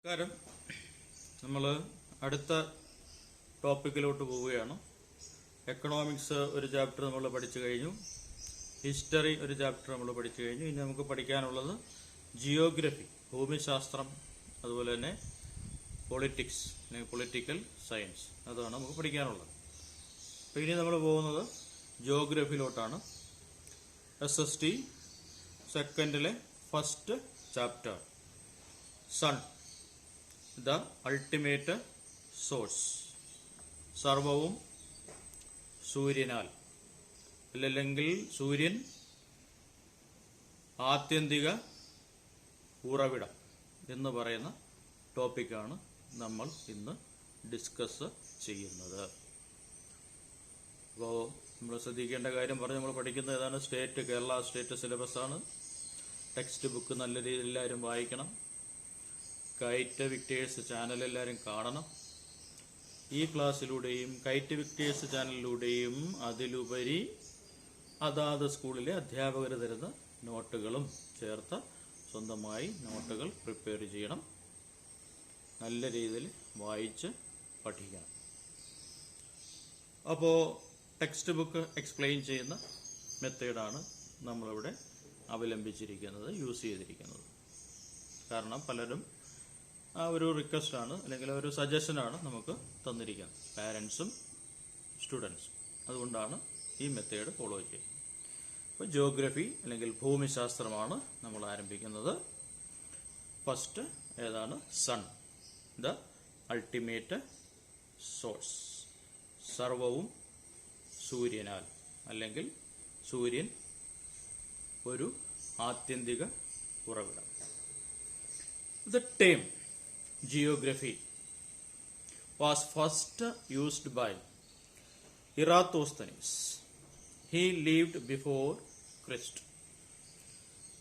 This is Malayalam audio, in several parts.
നമസ്കാരം. നമ്മൾ അടുത്ത ടോപ്പിക്കിലോട്ട് പോവുകയാണ്. എക്കണോമിക്സ് ഒരു ചാപ്റ്റർ നമ്മൾ പഠിച്ചു കഴിഞ്ഞു. ഹിസ്റ്ററി ഒരു ചാപ്റ്റർ നമ്മൾ പഠിച്ചു കഴിഞ്ഞു. ഇനി നമുക്ക് പഠിക്കാനുള്ളത് ജിയോഗ്രഫി, ഭൂമിശാസ്ത്രം, അതുപോലെ തന്നെ പൊളിറ്റിക്സ് അല്ലെങ്കിൽ പൊളിറ്റിക്കൽ സയൻസ്, അതാണ് നമുക്ക് പഠിക്കാനുള്ളത്. അപ്പോൾ ഇനി നമ്മൾ പോകുന്നത് ജിയോഗ്രഫിയിലോട്ടാണ്. SST സെക്കൻഡിലെ first chapter, sun the ultimate source. സർവവും സൂര്യനാൽ, അല്ലെങ്കിൽ സൂര്യൻ ആത്യന്തിക ഉറവിടം എന്ന് പറയുന്ന ടോപ്പിക്കാണ് നമ്മൾ ഇന്ന് ഡിസ്കസ് ചെയ്യുന്നത്. അപ്പോൾ നമ്മൾ ശ്രദ്ധിക്കേണ്ട കാര്യം പറഞ്ഞ് നമ്മൾ പഠിക്കുന്നത് ഏതാണ്? കേരള സ്റ്റേറ്റ് സിലബസ് ആണ്. ടെക്സ്റ്റ് ബുക്ക് നല്ല രീതിയിൽ എല്ലാവരും വായിക്കണം. കൈറ്റ് വിക്ടേഴ്സ് ചാനൽ എല്ലാവരും കാണണം. ഈ ക്ലാസ്സിലൂടെയും കൈറ്റ് വിക്ടേഴ്സ് ചാനലിലൂടെയും അതിലുപരി അതാത് സ്കൂളിലെ അധ്യാപകർ തരുന്ന നോട്ടുകളും ചേർത്ത് സ്വന്തമായി നോട്ടുകൾ പ്രിപ്പയർ ചെയ്യണം. നല്ല രീതിയിൽ വായിച്ച് പഠിക്കണം. അപ്പോൾ ടെക്സ്റ്റ് ബുക്ക് എക്സ്പ്ലെയിൻ ചെയ്യുന്ന മെത്തേഡാണ് നമ്മളിവിടെ അവലംബിച്ചിരിക്കുന്നത്, യൂസ് ചെയ്തിരിക്കുന്നത്. കാരണം പലരും ആ ഒരു റിക്വസ്റ്റാണ് അല്ലെങ്കിൽ ഒരു സജഷനാണ് നമുക്ക് തന്നിരിക്കുന്നത്, പാരൻസും സ്റ്റുഡൻസും. അതുകൊണ്ടാണ് ഈ മെത്തേഡ് ഫോളോ ചെയ്യുന്നത്. അപ്പോൾ ജിയോഗ്രഫി അല്ലെങ്കിൽ ഭൂമിശാസ്ത്രമാണ് നമ്മൾ ആരംഭിക്കുന്നത്. ഫസ്റ്റ് ഏതാണ്? Sun the ultimate source. സർവവും സൂര്യനാൽ, അല്ലെങ്കിൽ സൂര്യൻ ഒരു ആത്യന്തിക ഉറവിടം. The term geography was first used by Eratosthenes. He lived before Christ.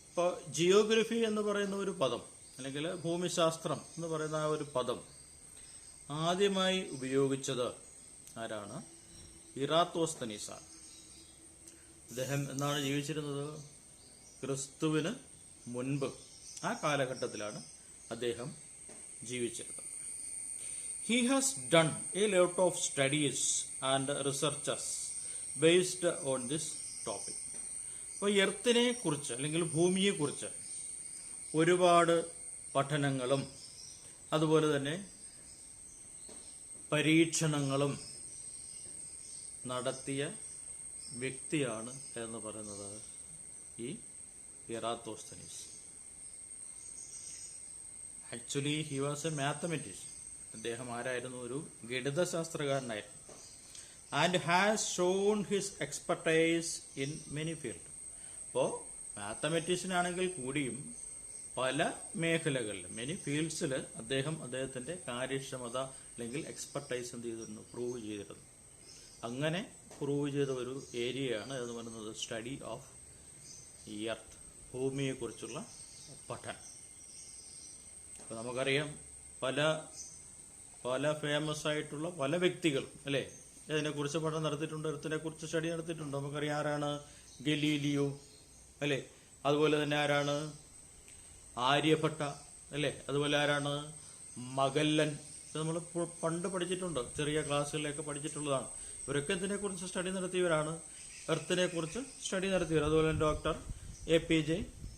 ഇപ്പോൾ ജിയോഗ്രഫി എന്ന് പറയുന്ന ഒരു പദം, അല്ലെങ്കിൽ ഭൂമിശാസ്ത്രം എന്ന് പറയുന്ന ആ ഒരു പദം ആദ്യമായി ഉപയോഗിച്ചത് ആരാണ്? ഇറാത്തോസ്തനീസാണ്. അദ്ദേഹം എന്നാണ് ജീവിച്ചിരുന്നത്? ക്രിസ്തുവിന് മുൻപ്. ആ കാലഘട്ടത്തിലാണ് അദ്ദേഹം ജീവിച്ചിരുന്നത്. He has done a lot of studies and researches based on this topic. അപ്പോൾ എർത്തിനെ കുറിച്ച് അല്ലെങ്കിൽ ഭൂമിയെക്കുറിച്ച് ഒരുപാട് പഠനങ്ങളും അതുപോലെ തന്നെ പരീക്ഷണങ്ങളും നടത്തിയ വ്യക്തിയാണ് എന്ന് പറയുന്നത് ഈ Eratosthenes. Actually he was a mathematician. അദ്ദേഹം ആരായിരുന്നു? ഒരു ഗണിതശാസ്ത്രകാരനായിരുന്നു. And has shown his expertise in many field. അപ്പോൾ മാത്തമെറ്റീഷ്യൻ ആണെങ്കിൽ കൂടിയും പല മേഖലകളിൽ, മെനി ഫീൽഡ്സിൽ അദ്ദേഹത്തിന്റെ കാര്യക്ഷമത അല്ലെങ്കിൽ എക്സ്പെർട്ടൈസ് എന്ത് ചെയ്തിരുന്നു? പ്രൂവ് ചെയ്തിരുന്നു. അങ്ങനെ പ്രൂവ് ചെയ്ത ഒരു ഏരിയയാണ് എന്ന് പറയുന്നത് സ്റ്റഡി ഓഫ് എർത്ത്, ഭൂമിയെക്കുറിച്ചുള്ള പഠനം. അപ്പോൾ നമുക്കറിയാം പല ഫേമസ് ആയിട്ടുള്ള പല വ്യക്തികളും അല്ലേ ഇതിനെക്കുറിച്ച് പഠനം നടത്തിയിട്ടുണ്ട്, എർത്തിനെ കുറിച്ച് സ്റ്റഡി നടത്തിയിട്ടുണ്ട്. നമുക്കറിയാം ആരാണ്? ഗലീലിയോ അല്ലേ, അതുപോലെ തന്നെ ആരാണ്? ആര്യഭട്ട അല്ലേ, അതുപോലെ ആരാണ്? മഗല്ലൻ. നമ്മൾ പണ്ട് പഠിച്ചിട്ടുണ്ട്, ചെറിയ ക്ലാസ്സുകളിലൊക്കെ പഠിച്ചിട്ടുള്ളതാണ്. ഇവരൊക്കെ ഇതിനെക്കുറിച്ച് സ്റ്റഡി നടത്തിയവരാണ്, എർത്തിനെ കുറിച്ച് സ്റ്റഡി നടത്തിയവർ. അതുപോലെ തന്നെ ഡോക്ടർ APJ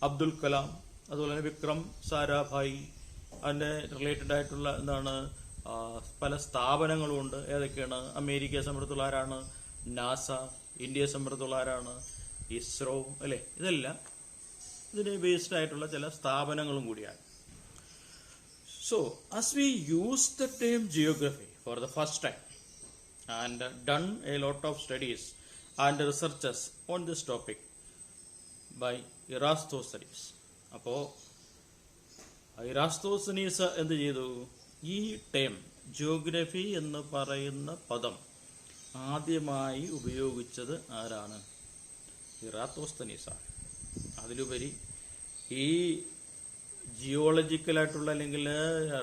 അബ്ദുൽ കലാം, അതുപോലെ തന്നെ വിക്രം സാരാഭായി, അതിൻ്റെ റിലേറ്റഡ് ആയിട്ടുള്ള പല സ്ഥാപനങ്ങളും ഉണ്ട്. ഏതൊക്കെയാണ്? അമേരിക്കയെ സംബന്ധിച്ചുള്ള ആരാണ്? നാസ. ഇന്ത്യയെ സംബന്ധിച്ചുള്ള ആരാണ്? ഇസ്രോ അല്ലേ. ഇതെല്ലാം ഇതിന് ബേസ്ഡ് ആയിട്ടുള്ള ചില സ്ഥാപനങ്ങളും കൂടിയാണ്. So as we use the term geography for the first time and done a lot of studies and researches on this topic by Eratosthenes. അപ്പോൾ ഇറാസ്തോസനീസ് എന്ത് ചെയ്തു? ഈ ടേം ജിയോഗ്രഫി എന്ന് പറയുന്ന പദം ആദ്യമായി ഉപയോഗിച്ചത് ആരാണ്? ഇറാത്തോസ്തനീസാണ്. അതിലുപരി ഈ ജിയോളജിക്കലായിട്ടുള്ള അല്ലെങ്കിൽ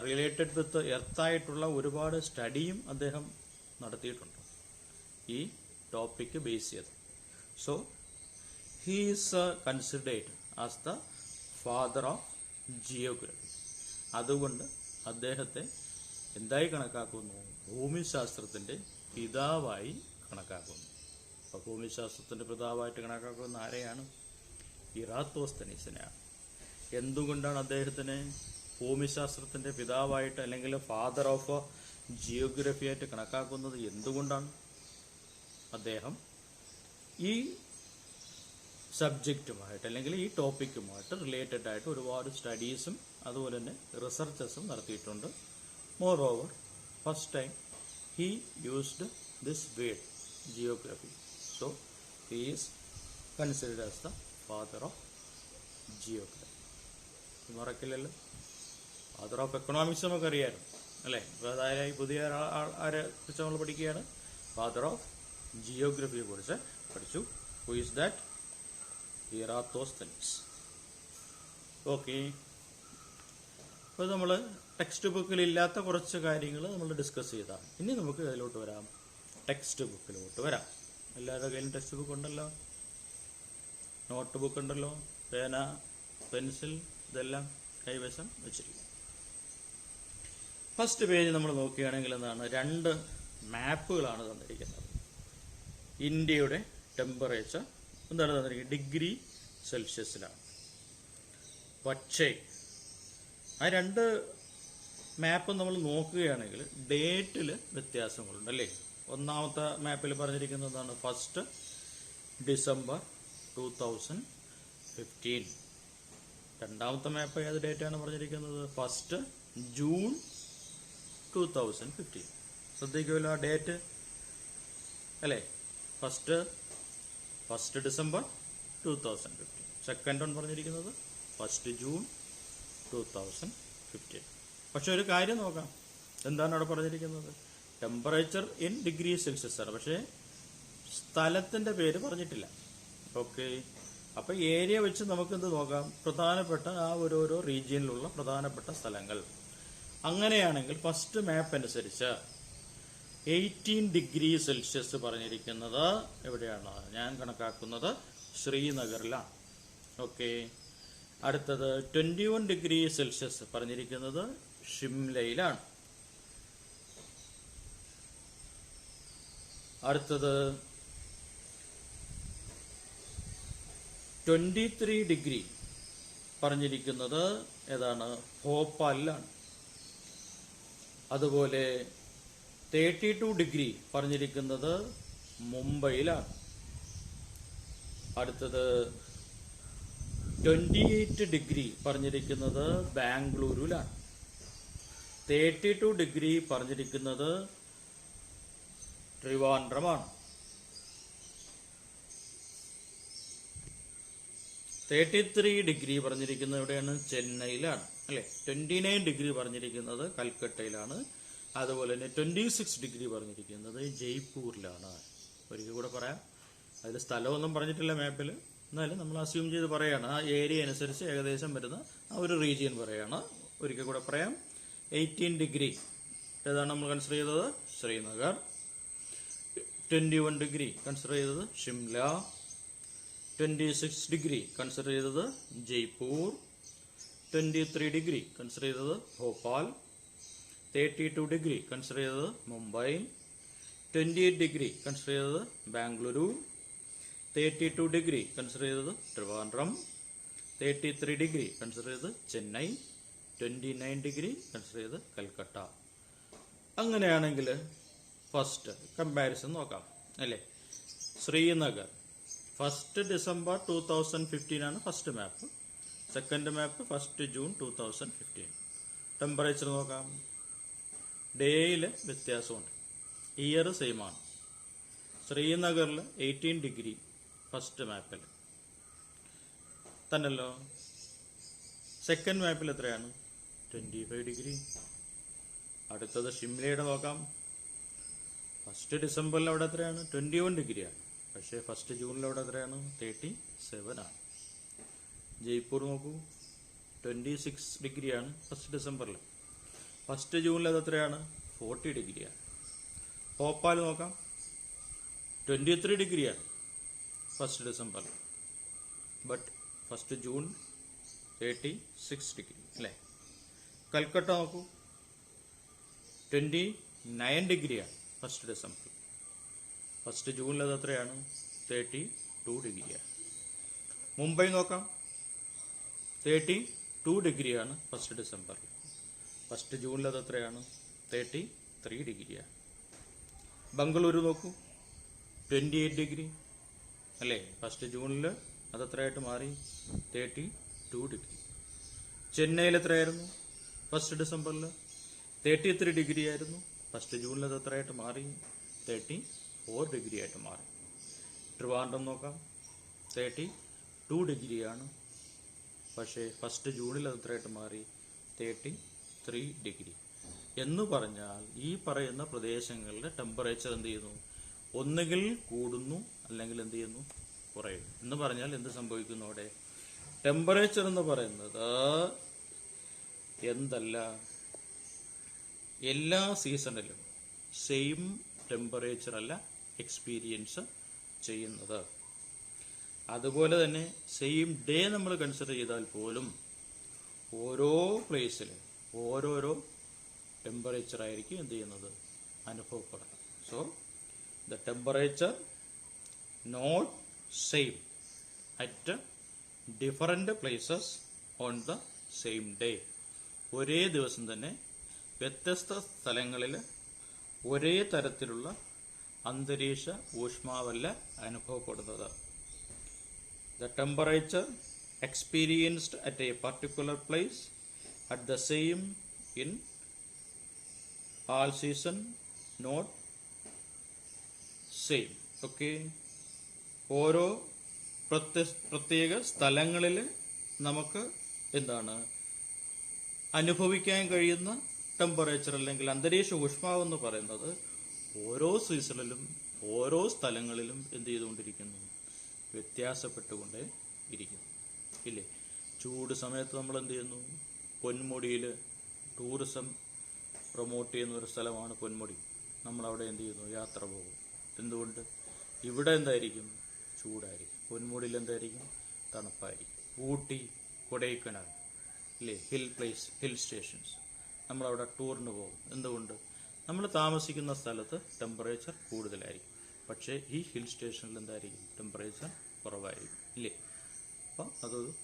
റിലേറ്റഡ് വിത്ത് എർത്തായിട്ടുള്ള ഒരുപാട് സ്റ്റഡിയും അദ്ദേഹം നടത്തിയിട്ടുണ്ട് ഈ ടോപ്പിക്ക് ബേസ് ചെയ്ത്. So he is considered as the father of geography. അതുകൊണ്ട് അദ്ദേഹത്തെ എന്തായി കണക്കാക്കുന്നു? ഭൂമിശാസ്ത്രത്തിന്റെ പിതാവായി കണക്കാക്കുന്നു. അപ്പോൾ ഭൂമിശാസ്ത്രത്തിന്റെ പിതാവായിട്ട് കണക്കാക്കുന്ന ആരെയാണ്? ഇറാത്തോസ്തനീസിനെയാണ്. എന്തുകൊണ്ടാണ് അദ്ദേഹത്തിന് ഭൂമിശാസ്ത്രത്തിന്റെ പിതാവായിട്ട് അല്ലെങ്കിൽ ഫാദർ ഓഫ് ജിയോഗ്രഫി ആയിട്ട് കണക്കാക്കുന്നത്? എന്തുകൊണ്ടാണ്? അദ്ദേഹം ഈ സബ്ജക്റ്റുമായിട്ട് അല്ലെങ്കിൽ ഈ ടോപ്പിക്കുമായിട്ട് റിലേറ്റഡ് ആയിട്ട് ഒരുപാട് സ്റ്റഡീസും അതുപോലെ തന്നെ റിസർച്ചസും നടത്തിയിട്ടുണ്ട്. Moreover, first time he used this word geography. So he is considered as the father of geography. മറക്കില്ലല്ലോ. ഫാദർ ഓഫ് എക്കണോമിക്സ് നമുക്കറിയാമായിരുന്നു അല്ലേ? അതായത് പുതിയ ആരെ കുറിച്ച് നമ്മൾ പഠിക്കുകയാണ്? ഫാദർ ഓഫ് ജിയോഗ്രഫിയെ കുറിച്ച് പഠിച്ചു. Who is that? Eratosthenes. Okay, അപ്പോൾ നമ്മൾ ടെക്സ്റ്റ് ബുക്കിൽ ഇല്ലാത്ത കുറച്ച് കാര്യങ്ങൾ നമ്മൾ ഡിസ്കസ് ചെയ്താണ്. ഇനി നമുക്ക് അതിലോട്ട് വരാം, ടെക്സ്റ്റ് ബുക്കിലോട്ട് വരാം. എല്ലാവരുടെ കയ്യിലും ടെക്സ്റ്റ് ബുക്ക് ഉണ്ടല്ലോ, നോട്ട് ബുക്ക് ഉണ്ടല്ലോ, പേന, പെൻസിൽ, ഇതെല്ലാം കൈവശം വെച്ചിരിക്കും. ഫസ്റ്റ് പേജ് നമ്മൾ നോക്കുകയാണെങ്കിൽ എന്താണ്? 2 മാപ്പുകളാണ് തന്നിരിക്കുന്നത്. ഇന്ത്യയുടെ ടെമ്പറേച്ചർ എന്താണ് തന്നിരിക്കുന്നത്? ഡിഗ്രി സെൽഷ്യസിലാണ്. പക്ഷേ ആ 2 മാപ്പ് നമ്മൾ നോക്കുകയാണെങ്കിൽ ഡേറ്റിൽ വ്യത്യാസങ്ങളുണ്ട് അല്ലേ? ഒന്നാമത്തെ മാപ്പിൽ പറഞ്ഞിരിക്കുന്നതാണ് 1 ഡിസംബർ 2015. രണ്ടാമത്തെ മാപ്പ് ഏത് ഡേറ്റാണ് പറഞ്ഞിരിക്കുന്നത്? 1 ജൂൺ 2015. ശ്രദ്ധിക്കുമല്ലോ ആ ഡേറ്റ് അല്ലേ? First December 2015. സെക്കൻഡ് വൺ പറഞ്ഞിരിക്കുന്നത് 1 ജൂൺ 2015. പക്ഷെ ഒരു കാര്യം നോക്കാം, എന്താണ് അവിടെ പറഞ്ഞിരിക്കുന്നത്? ടെമ്പറേച്ചർ ഇൻ ഡിഗ്രി സെൽഷ്യസ് ആണ്, പക്ഷേ സ്ഥലത്തിന്റെ പേര് പറഞ്ഞിട്ടില്ല. ഓക്കെ, അപ്പൊ ഏരിയ വെച്ച് നമുക്ക് എന്ത് നോക്കാം? പ്രധാനപ്പെട്ട ആ ഓരോരോ റീജിയനിലുള്ള പ്രധാനപ്പെട്ട സ്ഥലങ്ങൾ. അങ്ങനെയാണെങ്കിൽ ഫസ്റ്റ് മാപ്പ് അനുസരിച്ച് 18 ഡിഗ്രി സെൽഷ്യസ് പറഞ്ഞിരിക്കുന്നത് എവിടെയാണ്? ഞാൻ കണക്കാക്കുന്നത് ശ്രീനഗറിലാണ്. ഓക്കെ, അടുത്തത് 21 ഡിഗ്രി സെൽഷ്യസ് പറഞ്ഞിരിക്കുന്നത് ഷിംലയിലാണ്. അടുത്തത് 23 ഡിഗ്രി പറഞ്ഞിരിക്കുന്നത് ഏതാണ്? ഭോപ്പാലിലാണ്. അതുപോലെ 32 ഡിഗ്രി പറഞ്ഞിരിക്കുന്നത് മുംബൈയിലാണ്. അടുത്തത് 28 ഡിഗ്രി പറഞ്ഞിരിക്കുന്നത് ബാംഗ്ലൂരിലാണ്. 32 ഡിഗ്രി പറഞ്ഞിരിക്കുന്നത് ട്രിവാൻഡ്രമാണ്. 33 ഡിഗ്രി പറഞ്ഞിരിക്കുന്നത് എവിടെയാണ്? ചെന്നൈയിലാണ് അല്ലെ? 29 ഡിഗ്രി പറഞ്ഞിരിക്കുന്നത് കൽക്കട്ടയിലാണ്. അതുപോലെ തന്നെ 26 ഡിഗ്രി പറഞ്ഞിരിക്കുന്നത് ജയ്പൂരിലാണ്. ഒരിക്കൽ കൂടെ പറയാം, അതിൽ സ്ഥലമൊന്നും പറഞ്ഞിട്ടില്ല മാപ്പിൽ, എന്നാലും നമ്മൾ അസ്യൂം ചെയ്ത് പറയാണ്. ആ ഏരിയ അനുസരിച്ച് ഏകദേശം വരുന്ന ആ ഒരു റീജിയൻ പറയാണ്. ഒരിക്കൽ കൂടെ പറയാം, 18 ഡിഗ്രി ഏതാണ് നമ്മൾ കൺസിഡർ ചെയ്തത്? ശ്രീനഗർ. 21 ഡിഗ്രി കൺസിഡർ ചെയ്തത് ഷിംല. 26 ഡിഗ്രി കൺസിഡർ ചെയ്തത് ജയ്പൂർ. 23 ഡിഗ്രി കൺസിഡർ ചെയ്തത് ഭോപ്പാൽ. 32 ഡിഗ്രി കൺസിഡർ ചെയ്തത് മുംബൈ. 28 ഡിഗ്രി കൺസിഡർ ചെയ്തത് ബാംഗ്ലൂരു. 32 ഡിഗ്രി കൺസിഡർ ചെയ്തത് ട്രിവാൻഡ്രം. 33 ഡിഗ്രി കൺസിഡർ ചെയ്തത് ചെന്നൈ. 29 ഡിഗ്രി കൺസിഡർ ചെയ്തത് കൽക്കട്ട. അങ്ങനെയാണെങ്കിൽ ഫസ്റ്റ് കമ്പാരിസൺ നോക്കാം അല്ലേ? ശ്രീനഗർ 1 ഡിസംബർ 2015 ആണ് ഫസ്റ്റ് മാപ്പ്. സെക്കൻഡ് മാപ്പ് 1 ജൂൺ 2015. ടെമ്പറേച്ചർ നോക്കാം, ഡേയിൽ വ്യത്യാസമുണ്ട്, ഇയർ സെയിം ആണ്. ശ്രീനഗറിൽ 18 ഡിഗ്രി ഫസ്റ്റ് മാപ്പിൽ തന്നല്ലോ. സെക്കൻഡ് മാപ്പിൽ എത്രയാണ്? 25 ഡിഗ്രി. അടുത്തത് ഷിംലയുടെ നോക്കാം. 1 ഡിസംബറിൽ അവിടെ എത്രയാണ്? 21 ഡിഗ്രിയാണ്. പക്ഷേ 1 ജൂണിൽ അവിടെ എത്രയാണ്? 37 ആണ്. ജയ്പൂർ നോക്കൂ, 26 ഡിഗ്രിയാണ് 1 ഡിസംബറിൽ. 1 ജൂണിൽ അത് എത്രയാണ്? 40 ഡിഗ്രിയാണ്. ഭോപ്പാൽ നോക്കാം, 23 ഡിഗ്രിയാണ് 1 ഡിസംബറിൽ. ബട്ട് 1 ജൂൺ 36 ഡിഗ്രി അല്ലേ? കൽക്കട്ട നോക്കൂ, 29 ഡിഗ്രിയാണ് ഫസ്റ്റ് ഡിസംബർ. ഫസ്റ്റ് ജൂണിൽ അത് എത്രയാണ്? 32 ഡിഗ്രിയാണ്. മുംബൈ നോക്കാം, 32 ഡിഗ്രിയാണ് ഫസ്റ്റ് ഡിസംബറിൽ. ഫസ്റ്റ് ജൂണിൽ അത് എത്രയാണ്? 33 ഡിഗ്രിയാണ്. ബംഗളൂരു നോക്കൂ, 28 ഡിഗ്രി അല്ലേ? ഫസ്റ്റ് ജൂണിൽ അത് എത്രയായിട്ട് മാറി? 32 ഡിഗ്രി. ചെന്നൈയിൽ എത്രയായിരുന്നു ഫസ്റ്റ് ഡിസംബറിൽ? 33 ഡിഗ്രി ആയിരുന്നു. ഫസ്റ്റ് ജൂണിൽ അത് എത്രയായിട്ട് മാറി? 34 ഡിഗ്രി ആയിട്ട് മാറി. ട്രിവാൻഡ്രം നോക്കാം, 32 ഡിഗ്രിയാണ്. പക്ഷേ ഫസ്റ്റ് ജൂണിൽ അത് എത്രയായിട്ട് മാറി? 33 ഡിഗ്രി. എന്ന് പറഞ്ഞാൽ ഈ പറയുന്ന പ്രദേശങ്ങളിലെ ടെമ്പറേച്ചർ എന്ത് ചെയ്യുന്നു? ഒന്നുകിൽ കൂടുന്നു അല്ലെങ്കിൽ എന്ത് ചെയ്യുന്നു? കുറയുന്നു. എന്ന് പറഞ്ഞാൽ എന്ത് സംഭവിക്കുന്നു അവിടെ? ടെമ്പറേച്ചർ എന്ന് പറയുന്നത് എന്തല്ല, എല്ലാ സീസണിലും സെയിം ടെമ്പറേച്ചർ അല്ല എക്സ്പീരിയൻസ് ചെയ്യുന്നത്. അതുപോലെ തന്നെ സെയിം ഡേ നമ്മൾ കൺസിഡർ ചെയ്താൽ പോലും ഓരോ പ്ലേസിലും ഓരോരോ ടെമ്പറേച്ചർ ആയിരിക്കും എന്ത് ചെയ്യുന്നത്? അനുഭവപ്പെടുന്നത്. So the temperature not same at different places on the same day. ഒരേ ദിവസം തന്നെ വ്യത്യസ്ത സ്ഥലങ്ങളിൽ ഒരേ തരത്തിലുള്ള അന്തരീക്ഷ ഊഷ്മാവല്ല അനുഭവപ്പെടുന്നത്. The temperature experienced at a particular place at the same in all season not same. Okay, ഓരോ പ്രത്യേക സ്ഥലങ്ങളിൽ നമുക്ക് എന്താണ് അനുഭവിക്കാൻ കഴിയുന്ന ടെമ്പറേച്ചർ അല്ലെങ്കിൽ അന്തരീക്ഷ ഊഷ്മാവ് എന്ന് പറയുന്നത് ഓരോ സീസണിലും ഓരോ സ്ഥലങ്ങളിലും എന്ത് ചെയ്തുകൊണ്ടിരിക്കുന്നു? വ്യത്യാസപ്പെട്ടുകൊണ്ടേ ഇരിക്കുന്നു ഇല്ലേ? ചൂട് സമയത്ത് നമ്മൾ എന്ത് ചെയ്യുന്നു? പൊന്മുടിയിൽ ടൂറിസം പ്രൊമോട്ട് ചെയ്യുന്ന ഒരു സ്ഥലമാണ് പൊന്മുടി. നമ്മളവിടെ എന്ത് ചെയ്യുന്നു? യാത്ര പോകും. എന്തുകൊണ്ട്? ഇവിടെ എന്തായിരിക്കും? ചൂടായിരിക്കും. പൊന്മുടിയിൽ എന്തായിരിക്കും? തണുപ്പായിരിക്കും. ഊട്ടി, കൊടൈക്കനാൽ ഇല്ലേ, ഹിൽ സ്റ്റേഷൻസ്, നമ്മളവിടെ ടൂറിന് പോകും. എന്തുകൊണ്ട്? നമ്മൾ താമസിക്കുന്ന സ്ഥലത്ത് ടെമ്പറേച്ചർ കൂടുതലായിരിക്കും, പക്ഷേ ഈ ഹിൽ സ്റ്റേഷനിൽ എന്തായിരിക്കും? ടെമ്പറേച്ചർ കുറവായിരിക്കും ഇല്ലേ? അപ്പം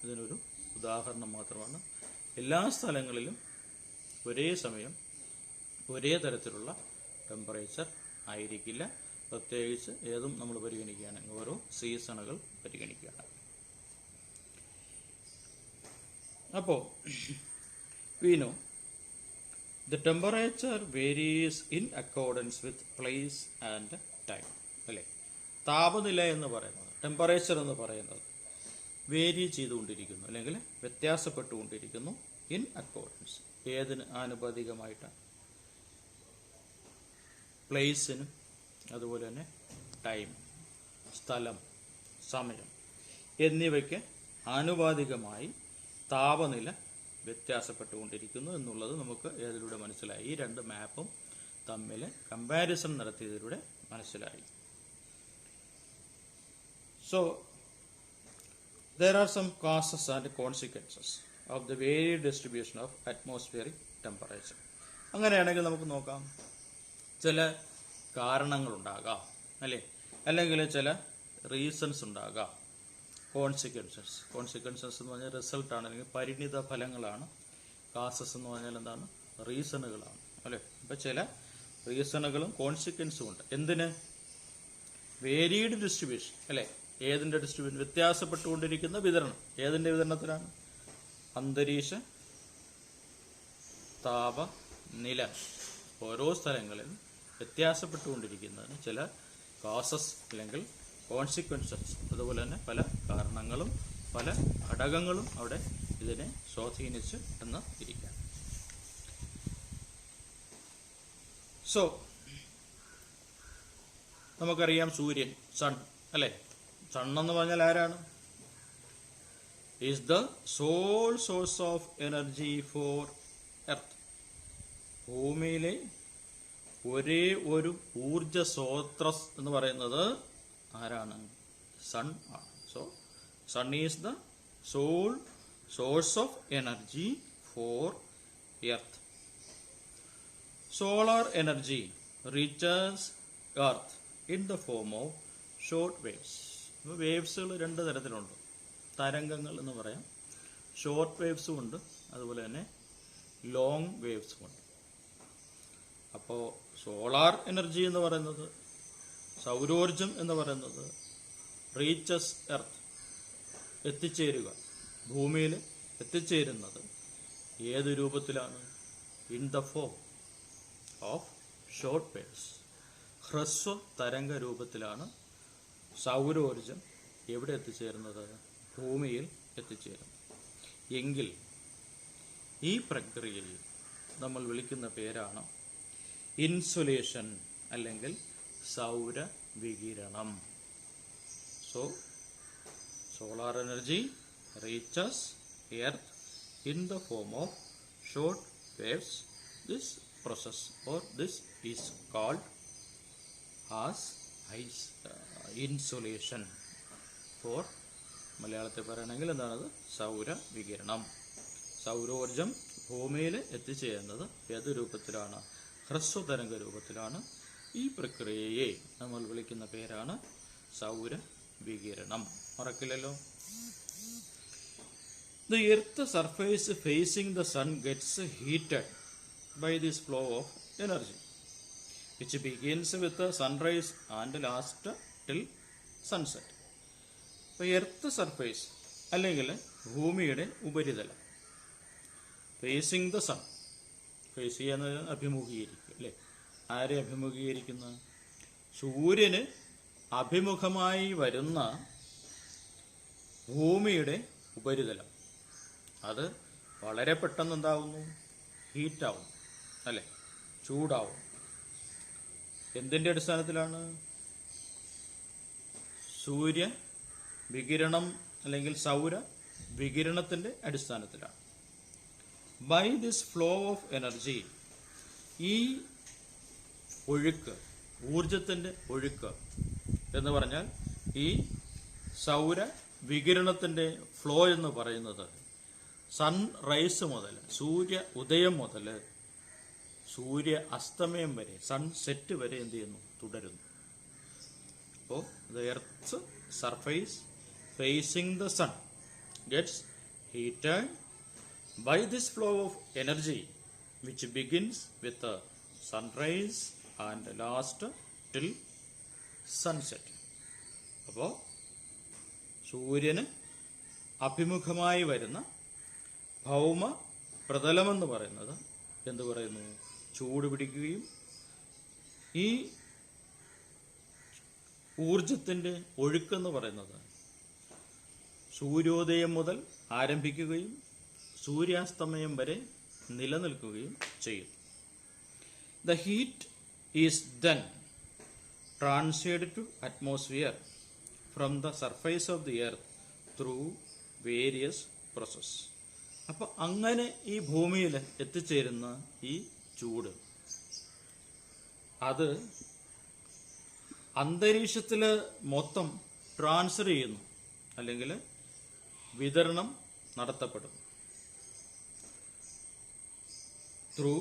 ഇതിനൊരു ഉദാഹരണം മാത്രമാണ്. എല്ലാ സ്ഥലങ്ങളിലും ഒരേ സമയം ഒരേ തരത്തിലുള്ള ടെമ്പറേച്ചർ ആയിരിക്കില്ല. പ്രത്യേകിച്ച് ഏതും നമ്മൾ പരിഗണിക്കുകയാണെങ്കിൽ ഓരോ സീസണുകൾ പരിഗണിക്കുകയാണ്. അപ്പോൾ we know the temperature varies in accordance with place and time. അല്ലേ? താപനില എന്ന് പറയുന്നത്, ടെമ്പറേച്ചർ എന്ന് പറയുന്നത് വേരി ചെയ്തുകൊണ്ടിരിക്കുന്നു അല്ലെങ്കിൽ വ്യത്യാസപ്പെട്ടുകൊണ്ടിരിക്കുന്നു. ഇൻ അക്കോർഡൻസ് ഏതിന് ആനുപാതികമായിട്ടാണ്? പ്ലേസിനും അതുപോലെ തന്നെ ടൈം, സ്ഥലം, സമയം എന്നിവയ്ക്ക് ആനുപാതികമായി താപനില വ്യത്യാസപ്പെട്ടുകൊണ്ടിരിക്കുന്നു എന്നുള്ളത് നമുക്ക് ഏതിലൂടെ മനസ്സിലായി? ഈ രണ്ട് മാപ്പും തമ്മിൽ കമ്പാരിസൺ നടത്തിയതിലൂടെ മനസ്സിലായി. So there are some causes and consequences of the varied distribution of atmospheric temperature. അങ്ങനെയാണെങ്കിൽ നമുക്ക് നോക്കാം. ചില കാരണങ്ങളുണ്ടാകാം അല്ലേ, അല്ലെങ്കിൽ ചില റീസൺസ് ഉണ്ടാകാം. കോൺസിക്വൻസസ് എന്ന് പറഞ്ഞാൽ റിസൾട്ടാണ് അല്ലെങ്കിൽ പരിണിത ഫലങ്ങളാണ്. കാസസ് എന്ന് പറഞ്ഞാൽ എന്താണ്? റീസണുകളാണ് അല്ലേ. അപ്പം ചില റീസണുകളും കോൺസിക്വൻസും ഉണ്ട്. എന്തിന്? വേരീഡ് ഡിസ്ട്രിബ്യൂഷൻ അല്ലേ. ഏതിൻ്റെ ഡിസ്ട്രിബ്യൂഷൻ? വ്യത്യാസപ്പെട്ടുകൊണ്ടിരിക്കുന്ന വിതരണം. ഏതിൻ്റെ വിതരണത്തിലാണ്? അന്തരീക്ഷ താപനില ഓരോ സ്ഥലങ്ങളിലും വ്യത്യാസപ്പെട്ടുകൊണ്ടിരിക്കുന്നതിന് ചില കാസസ് അല്ലെങ്കിൽ കോൺസിക്വൻസസ്, അതുപോലെ തന്നെ പല കാരണങ്ങളും പല ഘടകങ്ങളും അവിടെ ഇതിനെ സ്വാധീനിച്ച് എന്ന് ഇരിക്കാം. സോ നമുക്കറിയാം സൂര്യൻ, സൺ അല്ലേ. സൺ എന്ന് പറഞ്ഞാൽ ആരാണ്? Is the sole source of energy for earth. ഭൂമിയിലെ ഒരേ ഒരു ഊർജ സ്രോതസ് എന്ന് പറയുന്നത് ആരാണ്? സൺ ആണ്. So sun is the sole source of energy for earth. solar energy reaches earth in the form of short waves. വേവ്സുകൾ രണ്ട് തരത്തിലുണ്ട്. തരംഗങ്ങൾ എന്ന് പറയാം. ഷോർട്ട് വേവ്സും ഉണ്ട്, അതുപോലെ തന്നെ ലോങ് വേവ്സും ഉണ്ട്. അപ്പോൾ സോളാർ എനർജി എന്ന് പറയുന്നത്, സൗരോർജം എന്ന് പറയുന്നത് റീച്ചസ് എർത്ത്, എത്തിച്ചേരുക, ഭൂമിയിൽ എത്തിച്ചേരുന്നത് ഏത് രൂപത്തിലാണ്? In the form of short waves, ഹ്രസ്വ തരംഗ രൂപത്തിലാണ് സൗരോർജം എവിടെ എത്തിച്ചേരുന്നത്? ഭൂമിയിൽ എത്തിച്ചേരുന്നത്. എങ്കിൽ ഈ പ്രക്രിയയിൽ നമ്മൾ വിളിക്കുന്ന പേരാണ് ഇൻസുലേഷൻ അല്ലെങ്കിൽ സൗരവികിരണം. So solar energy reaches earth in the form of short waves. This process or this is called as insolation. For മലയാളത്തിൽ പറയുകയാണെങ്കിൽ എന്താണത്? സൗരവികിരണം. സൗരോർജം ഭൂമിയിൽ എത്തിച്ചേരുന്നത് ഏത് രൂപത്തിലാണ്? ഹ്രസ്വതരംഗ രൂപത്തിലാണ്. ഈ പ്രക്രിയയെ നമ്മൾ വിളിക്കുന്ന പേരാണ് സൗരവികിരണം. മറക്കില്ലല്ലോ. The earth surface facing the sun gets heated by this flow of energy, which begins with the sunrise and lasts till sunset. അപ്പോൾ എർത്ത് സർഫേസ് അല്ലെങ്കിൽ ഭൂമിയുടെ ഉപരിതലം, ഫേസിങ് ദ സൺ, ഫേസ് ചെയ്യുന്നത് അഭിമുഖീകരിക്കും അല്ലേ? ആരെ അഭിമുഖീകരിക്കുന്ന? സൂര്യന് അഭിമുഖമായി വരുന്ന ഭൂമിയുടെ ഉപരിതലം, അത് വളരെ പെട്ടെന്ന് എന്താവുന്നു? ഹീറ്റാവും അല്ലേ? ചൂടാവും. എന്തിൻ്റെ അടിസ്ഥാനത്തിലാണ്? സൂര്യ വികിരണം അല്ലെങ്കിൽ സൗര വികിരണത്തിൻ്റെ അടിസ്ഥാനത്തിലാണ്. By this flow of energy, ഈ ഒഴുക്ക്, ഊർജത്തിൻ്റെ ഒഴുക്ക് എന്ന് പറഞ്ഞാൽ ഈ സൗര വികിരണത്തിൻ്റെ ഫ്ലോ എന്ന് പറയുന്നത് സൺറൈസ് മുതൽ, സൂര്യ ഉദയം മുതൽ സൂര്യ അസ്തമയം വരെ, സൺസെറ്റ് വരെ എന്ത് ചെയ്യുന്നു? തുടരുന്നു. അപ്പോൾ the earth surface facing the sun gets heated by this flow of energy which begins with the sunrise and lasts till sunset. അപ്പോൾ സൂര്യന് അഭിമുഖമായി വരുന്ന ഭൗമ പ്രതലമെന്ന് പറയുന്നത് എന്ത് പറയുന്നു? ചൂട് പിടിക്കുകയും ഈ ഊർജത്തിൻ്റെ ഒഴുക്കെന്ന് പറയുന്നത് സൂര്യോദയം മുതൽ ആരംഭിക്കുകയും സൂര്യാസ്തമയം വരെ നിലനിൽക്കുകയും ചെയ്യും. The heat is then transferred to atmosphere from the surface of the earth through various process. അപ്പം അങ്ങനെ ഈ ഭൂമിയിൽ എത്തിച്ചേരുന്ന ഈ ചൂട് അത് അന്തരീക്ഷത്തിൽ മൊത്തം ട്രാൻസ്ഫർ ചെയ്യുന്നു അല്ലെങ്കിൽ വിതരണം നടത്തപ്പെടുന്നു. ത്രൂ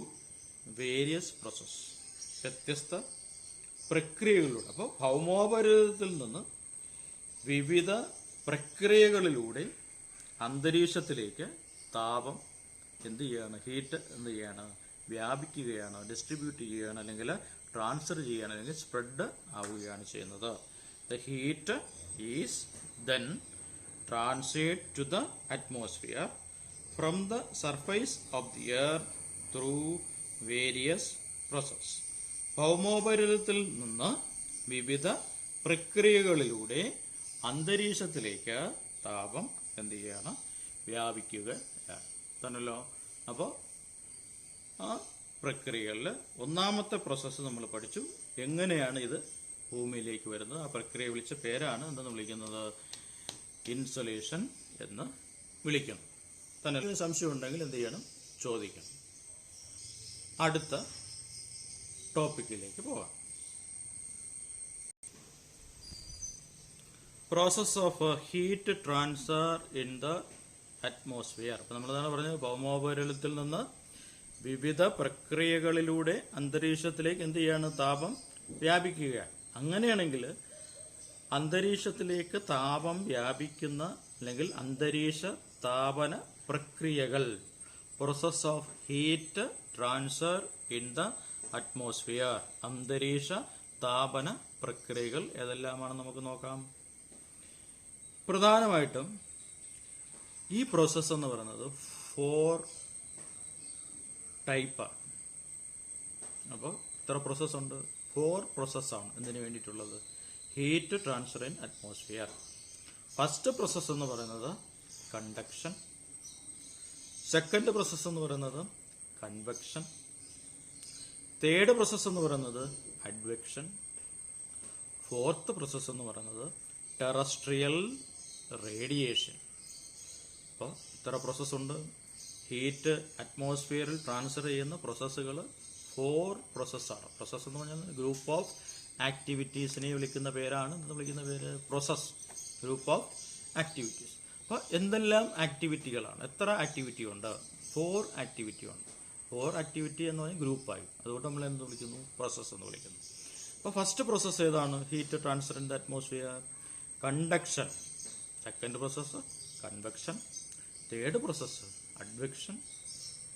വേരിയസ് പ്രോസസ്, വ്യത്യസ്ത പ്രക്രിയകളിലൂടെ. അപ്പോൾ ഭൗമോപരിതലത്തിൽ നിന്ന് വിവിധ പ്രക്രിയകളിലൂടെ അന്തരീക്ഷത്തിലേക്ക് താപം എന്ത് ചെയ്യാണ്? ഹീറ്റ് എന്ത് ചെയ്യാണ്? വ്യാപിക്കുകയാണ്, ഡിസ്ട്രിബ്യൂട്ട് ചെയ്യുകയാണ്, അല്ലെങ്കിൽ ട്രാൻസ്ഫർ ചെയ്യുകയാണ്, അല്ലെങ്കിൽ സ്പ്രെഡ് ആവുകയാണ് ചെയ്യുന്നത്. The heat is then transferred to the atmosphere from the surface of the earth through various process. ഭൗമോപരിതലത്തിൽ നിന്ന് വിവിധ പ്രക്രിയകളിലൂടെ അന്തരീക്ഷത്തിലേക്ക് താപം എന്ത് ചെയ്യുകയാണ്? വ്യാപിക്കുകയാണ് തന്നല്ലോ. അപ്പോൾ ആ പ്രക്രിയകളിൽ ഒന്നാമത്തെ പ്രോസസ്സ് നമ്മൾ പഠിച്ചു. എങ്ങനെയാണ് ഇത് ഭൂമിയിലേക്ക് വരുന്നത്? ആ പ്രക്രിയ വിളിച്ച പേരാണ് എന്തെന്ന് വിളിക്കുന്നത്? ഇൻസുലേഷൻ എന്ന് വിളിക്കണം. തന്നെ സംശയം ഉണ്ടെങ്കിൽ എന്ത് ചെയ്യണം? ചോദിക്കണം. അടുത്ത ടോപ്പിക്കിലേക്ക് പോകാം. Process of heat transfer in the atmosphere. അപ്പം നമ്മളതാണ് പറഞ്ഞത്, ഭൗമോപരിതലത്തിൽ നിന്ന് വിവിധ പ്രക്രിയകളിലൂടെ അന്തരീക്ഷത്തിലേക്ക് എന്ത് ചെയ്യാണ്? താപം വ്യാപിക്കുകയാണ്. അങ്ങനെയാണെങ്കിൽ അന്തരീക്ഷത്തിലേക്ക് താപം വ്യാപിക്കുന്ന അല്ലെങ്കിൽ അന്തരീക്ഷ താപന പ്രക്രിയകൾ, process of heat transfer in the atmosphere, അന്തരീക്ഷ താപന പ്രക്രിയകൾ ഏതെല്ലാമാണെന്ന് നമുക്ക് നോക്കാം. പ്രധാനമായിട്ടും ഈ പ്രോസസ്സ് എന്ന് പറയുന്നത് 4 ടൈപ്പാണ്. അപ്പോൾ ഇത്ര പ്രോസസ് ഉണ്ട്, 4 പ്രോസസ്സാണ് എന്തിനു വേണ്ടിയിട്ടുള്ളത്? Heat transfer in atmosphere. First process എന്ന് പറയുന്നത് കണ്ടക്ഷൻ, സെക്കൻഡ് പ്രോസസ്സ് എന്ന് പറയുന്നത് കൺവെക്ഷൻ, തേർഡ് പ്രോസസ്സ് എന്ന് പറയുന്നത് അഡ്വെക്ഷൻ, ഫോർത്ത് പ്രോസസ്സ് എന്ന് പറയുന്നത് ടെറസ്ട്രിയൽ റേഡിയേഷൻ. അപ്പോൾ ഇത്ര പ്രോസസ്സ് ഉണ്ട്. ഹീറ്റ് അറ്റ്മോസ്ഫിയറിൽ ട്രാൻസ്ഫർ ചെയ്യുന്ന പ്രോസസ്സുകൾ 4 പ്രോസസ്സാണ്. പ്രോസസ്സ് എന്ന് പറഞ്ഞാൽ ഗ്രൂപ്പ് ഓഫ് ആക്ടിവിറ്റീസിനെ വിളിക്കുന്ന പേരാണ്, വിളിക്കുന്ന പേര് പ്രോസസ്, ഗ്രൂപ്പ് ഓഫ് ആക്ടിവിറ്റീസ്. അപ്പോൾ എന്തെല്ലാം ആക്ടിവിറ്റികളാണ്? എത്ര ആക്ടിവിറ്റി ഉണ്ട്? 4 ആക്ടിവിറ്റി ഉണ്ട്. 4 ആക്ടിവിറ്റി എന്ന് പറഞ്ഞാൽ ഗ്രൂപ്പായി, അതുകൊണ്ട് നമ്മൾ എന്ത് വിളിക്കുന്നു? പ്രോസസ്സ് എന്ന് വിളിക്കുന്നു. അപ്പോൾ ഫസ്റ്റ് പ്രോസസ്സ് ഏതാണ്? Heat transfer in the atmosphere. Conduction. Second process convection, third process advection,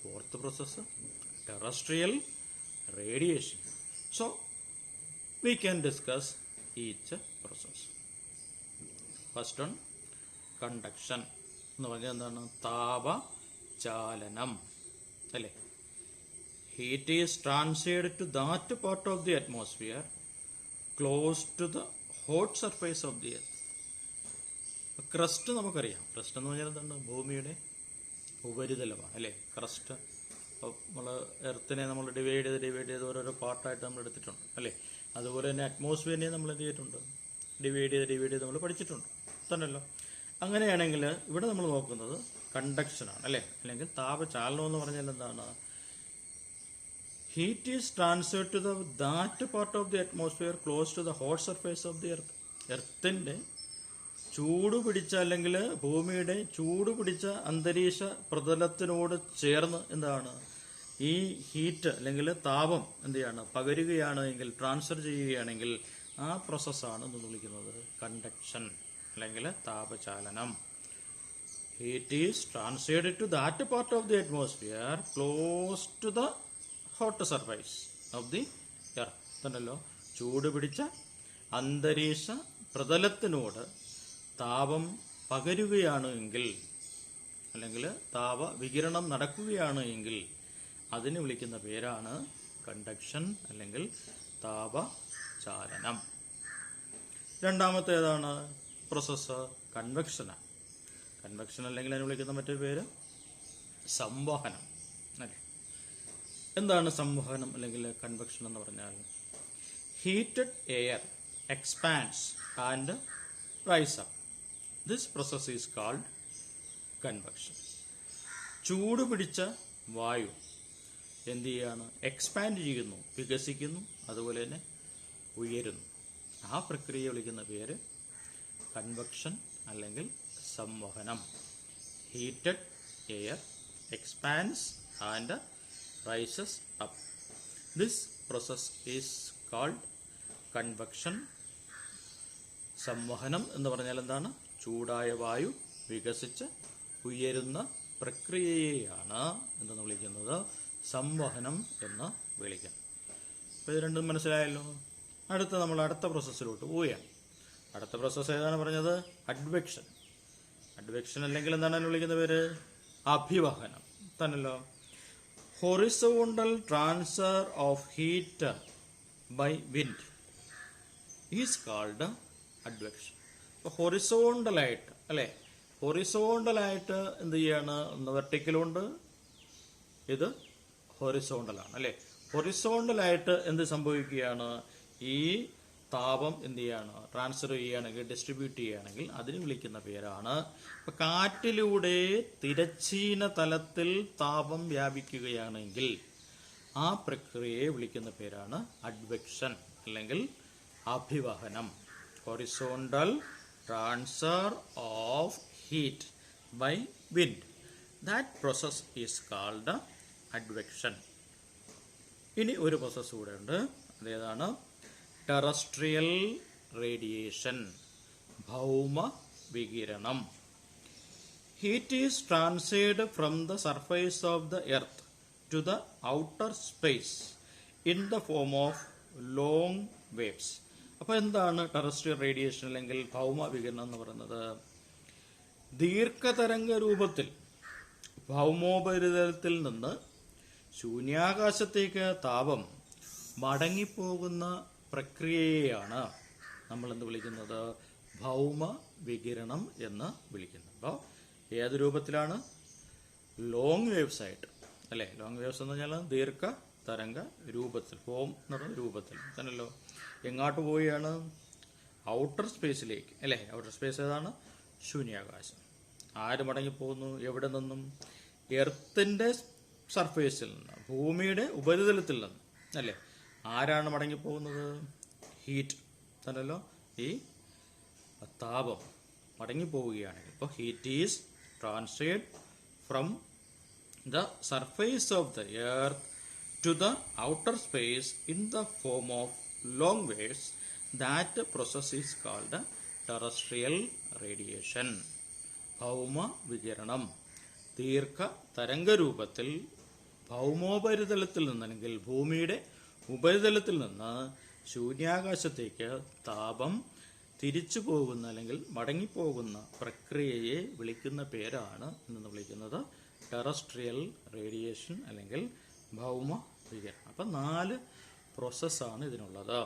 fourth process terrestrial radiation. So we can discuss each process. First one, conduction എന്ന് പറഞ്ഞാൽ എന്താണ്? താപചാലനം അല്ലേ? Heat is transferred to that part of the atmosphere close to the hot surface of the earth. Crust നമുക്കറിയാം. ക്രസ്റ്റ് എന്ന് പറഞ്ഞാൽ എന്താണ്? ഭൂമിയുടെ ഉപരിതലമാണ് അല്ലേ? ക്രസ്റ്റ്. അപ്പോൾ നമ്മൾ എർത്തിനെ നമ്മൾ ഡിവൈഡ് ചെയ്ത് ഓരോരോ പാർട്ടായിട്ട് നമ്മൾ എടുത്തിട്ടുണ്ട് അല്ലേ? അതുപോലെ തന്നെ അറ്റ്മോസ്ഫിയറിനെ നമ്മൾ എന്ത് ചെയ്തിട്ടുണ്ട്? ഡിവൈഡ് ചെയ്ത് നമ്മൾ പഠിച്ചിട്ടുണ്ട് തന്നെയല്ലോ. അങ്ങനെയാണെങ്കിൽ ഇവിടെ നമ്മൾ നോക്കുന്നത് കണ്ടക്ഷനാണ് അല്ലേ? അല്ലെങ്കിൽ താപചാലനം എന്ന് പറഞ്ഞാൽ എന്താണ്? Heat is transferred to that part of the atmosphere close to the hot surface of the earth. എർത്തിൻ്റെ ചൂട് പിടിച്ച അല്ലെങ്കിൽ ഭൂമിയുടെ ചൂട് പിടിച്ച അന്തരീക്ഷ പ്രതലത്തിനോട് ചേർന്ന് എന്താണ് ഈ ഹീറ്റ് അല്ലെങ്കിൽ താപം എന്ത് ചെയ്യാണ്? പകരുകയാണ് എങ്കിൽ, ട്രാൻസ്ഫർ ചെയ്യുകയാണെങ്കിൽ ആ പ്രോസസ്സാണ് എന്ന് വിളിക്കുന്നത് കണ്ടക്ഷൻ അല്ലെങ്കിൽ താപചാലനം. Heat is transferred to that part of the atmosphere close to the hot surface of the earth എന്നല്ലോ. ചൂട് പിടിച്ച അന്തരീക്ഷ പ്രതലത്തിനോട് താപം പകരുകയാണ് എങ്കിൽ, അല്ലെങ്കിൽ താപ വികിരണം നടക്കുകയാണ് എങ്കിൽ അതിന് വിളിക്കുന്ന പേരാണ് കണ്ടക്ഷൻ അല്ലെങ്കിൽ താപചാലനം. രണ്ടാമത്തെ ഏതാണ് പ്രോസസ്സ്? കൺവെക്ഷനാണ്. കൺവെക്ഷൻ അല്ലെങ്കിൽ അതിന് വിളിക്കുന്ന മറ്റൊരു പേര് സംവഹനം അല്ലേ? എന്താണ് സംവഹനം അല്ലെങ്കിൽ കൺവെക്ഷൻ എന്ന് പറഞ്ഞാൽ? Heated air expands and rise up. This process is called convection. ചൂട് പിടിച്ച വായു എന്ത് ചെയ്യാണ്? എക്സ്പാൻഡ് ചെയ്യുന്നു, വികസിക്കുന്നു, അതുപോലെ തന്നെ ഉയരുന്നു. ആ പ്രക്രിയ വിളിക്കുന്ന പേര് കൺവെക്ഷൻ അല്ലെങ്കിൽ സംവഹനം. Heated air expands and rises up. This process is called convection. സംവഹനം എന്ന് പറഞ്ഞാൽ എന്താണ്? ചൂടായ വായു വികസിച്ച് ഉയരുന്ന പ്രക്രിയയെയാണ് എന്തെന്ന് വിളിക്കുന്നത്? സംവഹനം എന്ന് വിളിക്കാം. അപ്പോൾ ഇത് രണ്ടും മനസ്സിലായല്ലോ. അടുത്ത പ്രോസസ്സിലോട്ട് പോവുകയാണ്. അടുത്ത പ്രോസസ്സ് ഏതാണ് പറഞ്ഞത്? അഡ്വെക്ഷൻ. അഡ്വെക്ഷൻ അല്ലെങ്കിൽ എന്താണ് വിളിക്കുന്ന പേര്? അഭിവഹനം തന്നല്ലോ. Horizontal transfer of heat by wind is called advection. അപ്പോൾ ഹൊറിസോണ്ടലായിട്ട് അല്ലേ? ഹൊറിസോണ്ടലായിട്ട് എന്ത് ചെയ്യാണ്? ഒന്ന് വെർട്ടിക്കലുണ്ട്, ഇത് ഹൊറിസോണ്ടലാണ് അല്ലേ? ഹൊറിസോണ്ടലായിട്ട് എന്ത് സംഭവിക്കുകയാണ്? ഈ താപം എന്ത് ചെയ്യാണ്? ട്രാൻസ്ഫർ ചെയ്യുകയാണെങ്കിൽ, ഡിസ്ട്രിബ്യൂട്ട് ചെയ്യുകയാണെങ്കിൽ അതിന് വിളിക്കുന്ന പേരാണ്. ഇപ്പം കാറ്റിലൂടെ തിരശ്ചീന തലത്തിൽ താപം വ്യാപിക്കുകയാണെങ്കിൽ ആ പ്രക്രിയയെ വിളിക്കുന്ന പേരാണ് അഡ്വെക്ഷൻ അല്ലെങ്കിൽ അഭിവഹനം. Horizontal transfer of heat by wind. That process is called advection. ഇനി ഒരു പ്രോസസ്സ് കൂടെ ഉണ്ട്, അതേതാണ്? ടെറസ്ട്രിയൽ റേഡിയേഷൻ, ഭൗമ വികിരണം. Heat is transferred from the surface of the earth to the outer space in the form of long waves. അപ്പോൾ എന്താണ് ടെറസ്ട്രിയൽ റേഡിയേഷൻ അല്ലെങ്കിൽ ഭൗമ വികിരണം എന്ന് പറയുന്നത്? ദീർഘതരംഗ രൂപത്തിൽ ഭൗമോപരിതലത്തിൽ നിന്ന് ശൂന്യാകാശത്തേക്ക് താപം മടങ്ങിപ്പോകുന്ന പ്രക്രിയയെയാണ് നമ്മൾ എന്ത് വിളിക്കുന്നത്? ഭൗമ വികിരണം എന്ന് വിളിക്കുന്നത്. അപ്പോൾ ഏത് രൂപത്തിലാണ്? ലോങ് വേവ്സ് ആയിട്ട്, അല്ലേ? ലോങ് വേവ്സ് എന്ന് പറഞ്ഞാൽ ദീർഘ തരംഗ രൂപത്തിൽ, ഫോം എന്ന് പറഞ്ഞ രൂപത്തിൽ തന്നെയല്ലോ. എങ്ങോട്ട് പോവുകയാണ്? ഔട്ടർ സ്പേസിലേക്ക്, അല്ലേ? ഔട്ടർ സ്പേസ് ഏതാണ്? ശൂന്യാകാശം. ആര് മടങ്ങിപ്പോകുന്നു? എവിടെ നിന്നും? എർത്തിൻ്റെ സർഫേസിൽ നിന്ന്, ഭൂമിയുടെ ഉപരിതലത്തിൽ നിന്ന്, അല്ലേ? ആരാണ് മടങ്ങിപ്പോകുന്നത്? ഹീറ്റ് തന്നെയല്ലോ. ഈ താപം മടങ്ങിപ്പോവുകയാണെങ്കിൽ ഇപ്പോൾ heat is transferred from the surface of the earth to the outer space in the form of long waves. That process is called terrestrial radiation. ഭൗമ വികിരണം ദീർഘ തരംഗരൂപത്തിൽ ഭൗമോപരിതലത്തിൽ നിന്ന്, അല്ലെങ്കിൽ ഭൂമിയുടെ ഉപരിതലത്തിൽ നിന്ന് ശൂന്യാകാശത്തേക്ക് താപം തിരിച്ചു പോകുന്ന അല്ലെങ്കിൽ മടങ്ങിപ്പോകുന്ന പ്രക്രിയയെ വിളിക്കുന്ന പേരാണ് എന്ന് വിളിക്കുന്നത് ടെറസ്ട്രിയൽ റേഡിയേഷൻ അല്ലെങ്കിൽ ഭൗമ വികിരണം. അപ്പം 4 പ്രോസസ്സാണ് ഇതിനുള്ളത്.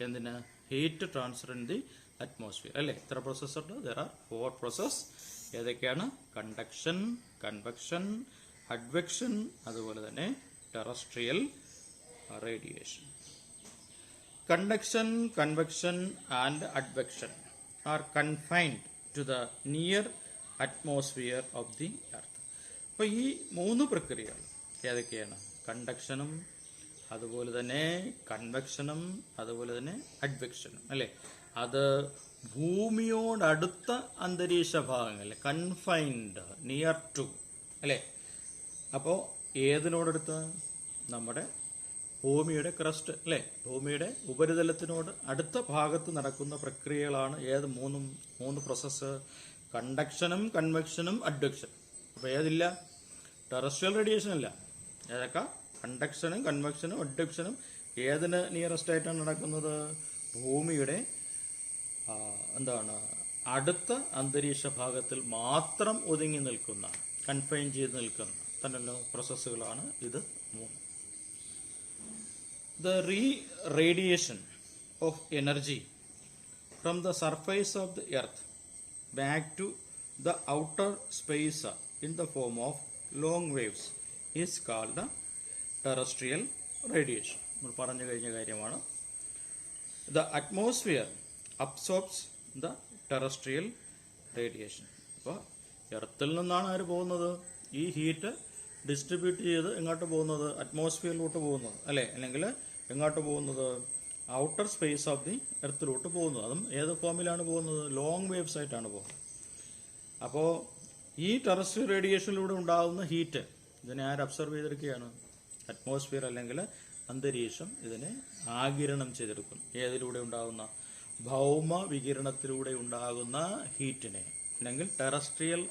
എന്തിന്? Heat transfer in the atmosphere, അല്ലേ? എത്ര പ്രോസസ് ഉണ്ട്? There are 4 process. ഏതൊക്കെയാണ്? കണ്ടക്ഷൻ, കൺവെക്ഷൻ, അഡ്വെക്ഷൻ, അതുപോലെ തന്നെ terrestrial radiation. Conduction, convection and advection are confined to the near atmosphere of the earth. അപ്പോൾ ഈ 3 പ്രക്രിയകൾ ഏതൊക്കെയാണ്? കണ്ടക്ഷനും, അതുപോലെ തന്നെ കൺവെക്ഷനും, അതുപോലെ തന്നെ അഡ്വെക്ഷനും, അല്ലേ? അത് ഭൂമിയോടടുത്ത അന്തരീക്ഷ ഭാഗങ്ങളിൽ, കൺഫൈൻഡ്, നിയർ ടു, അല്ലേ? അപ്പോൾ ഏതിനോടടുത്ത്? നമ്മുടെ ഭൂമിയുടെ ക്രസ്റ്റ്, അല്ലേ? ഭൂമിയുടെ ഉപരിതലത്തിനോട് അടുത്ത ഭാഗത്ത് നടക്കുന്ന പ്രക്രിയകളാണ് ഏത്? 3 പ്രോസസ്സ്. കണ്ടക്ഷനും, കൺവെക്ഷനും, അഡ്വെക്ഷനും. അപ്പോൾ ഏതില്ല? ടെറസ്ട്രിയൽ റേഡിയേഷൻ ഇല്ല. ഏതൊക്കെ? കണ്ടക്ഷനും, കൺവെക്ഷനും, അഡ്വെക്ഷനും. ഏതിന് നിയറസ്റ്റ് ആയിട്ടാണ് നടക്കുന്നത്? ഭൂമിയുടെ അടുത്ത അന്തരീക്ഷ ഭാഗത്തിൽ മാത്രം ഒതുങ്ങി നിൽക്കുന്ന, കൺഫൈൻ ചെയ്ത് നിൽക്കുന്ന തന്നെയല്ലോ പ്രോസസ്സുകളാണ് ഇത് 3. The re-radiation of energy from the surface of the earth back to the outer space in the form of long waves is called terrestrial radiation. നമ്മൾ പറഞ്ഞു കഴിഞ്ഞ കാര്യമാണ്. The atmosphere absorbs the terrestrial radiation. അപ്പോൾ എർത്തിൽ നിന്നാണ് ആര് പോകുന്നത്? ഈ ഹീറ്റ് ഡിസ്ട്രിബ്യൂട്ട് ചെയ്ത് എങ്ങോട്ട് പോകുന്നത്? അറ്റ്മോസ്ഫിയറിലോട്ട് പോകുന്നത്, അല്ലേ? അല്ലെങ്കിൽ എങ്ങോട്ട് പോകുന്നത്? ഔട്ടർ സ്പേസ് ഓഫ് ദി എർത്തിലോട്ട് പോകുന്നത്. അതും ഏത് ഫോമിലാണ് പോകുന്നത്? ലോങ് വേവ്സ് ആയിട്ടാണ് പോകുന്നത്. അപ്പോൾ ഈ ടെറസ്ട്രിയൽ റേഡിയേഷനിലൂടെ ഉണ്ടാകുന്ന ഹീറ്റ് ഇതിനെ ആര് അബ്സർവ് ചെയ്തെടുക്കുകയാണ്? അറ്റ്മോസ്ഫിയർ അല്ലെങ്കിൽ അന്തരീക്ഷം ഇതിനെ ആഗിരണം ചെയ്തെടുക്കുന്നു. ഏതിലൂടെ ഉണ്ടാകുന്ന? ഭൗമ വികിരണത്തിലൂടെ ഉണ്ടാകുന്ന ഹീറ്റിനെ, അല്ലെങ്കിൽ ടെറസ്ട്രിയൽ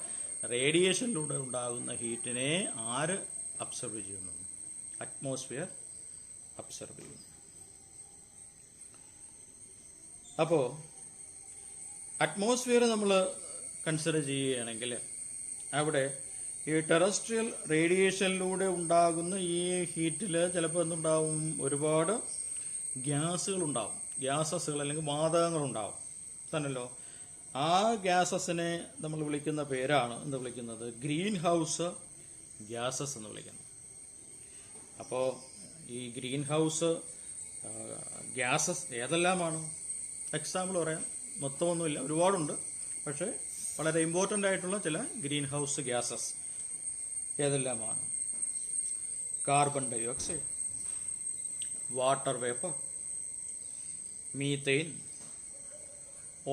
റേഡിയേഷനിലൂടെ ഉണ്ടാകുന്ന ഹീറ്റിനെ ആര് അബ്സർവ് ചെയ്യുന്നു? അറ്റ്മോസ്ഫിയർ അബ്സർവ് ചെയ്യുന്നു. അപ്പോൾ അറ്റ്മോസ്ഫിയർ നമ്മൾ കൺസിഡർ ചെയ്യുകയാണെങ്കിൽ അവിടെ ഈ ടെറസ്ട്രിയൽ റേഡിയേഷനിലൂടെ ഉണ്ടാകുന്ന ഈ ഹീറ്റിൽ ചിലപ്പോൾ എന്തുണ്ടാവും? ഒരുപാട് ഗ്യാസുകളുണ്ടാവും, ഗ്യാസസുകൾ അല്ലെങ്കിൽ വാതകങ്ങളുണ്ടാവും തന്നല്ലോ. ആ ഗ്യാസസിനെ നമ്മൾ വിളിക്കുന്ന പേരാണ് എന്ത് വിളിക്കുന്നത്? ഗ്രീൻ ഹൗസ് ഗ്യാസസ് എന്ന് വിളിക്കുന്നത്. അപ്പോൾ ഈ ഗ്രീൻ ഹൗസ് ഗ്യാസസ് ഏതെല്ലാമാണ്? എക്സാമ്പിൾ പറയാം, മൊത്തമൊന്നുമില്ല, ഒരുപാടുണ്ട്. പക്ഷേ വളരെ ഇമ്പോർട്ടൻ്റ് ആയിട്ടുള്ള ചില ഗ്രീൻ ഹൗസ് ഗ്യാസസ് ഏതെല്ലാമാണ്? Carbon dioxide, water vapour, methane,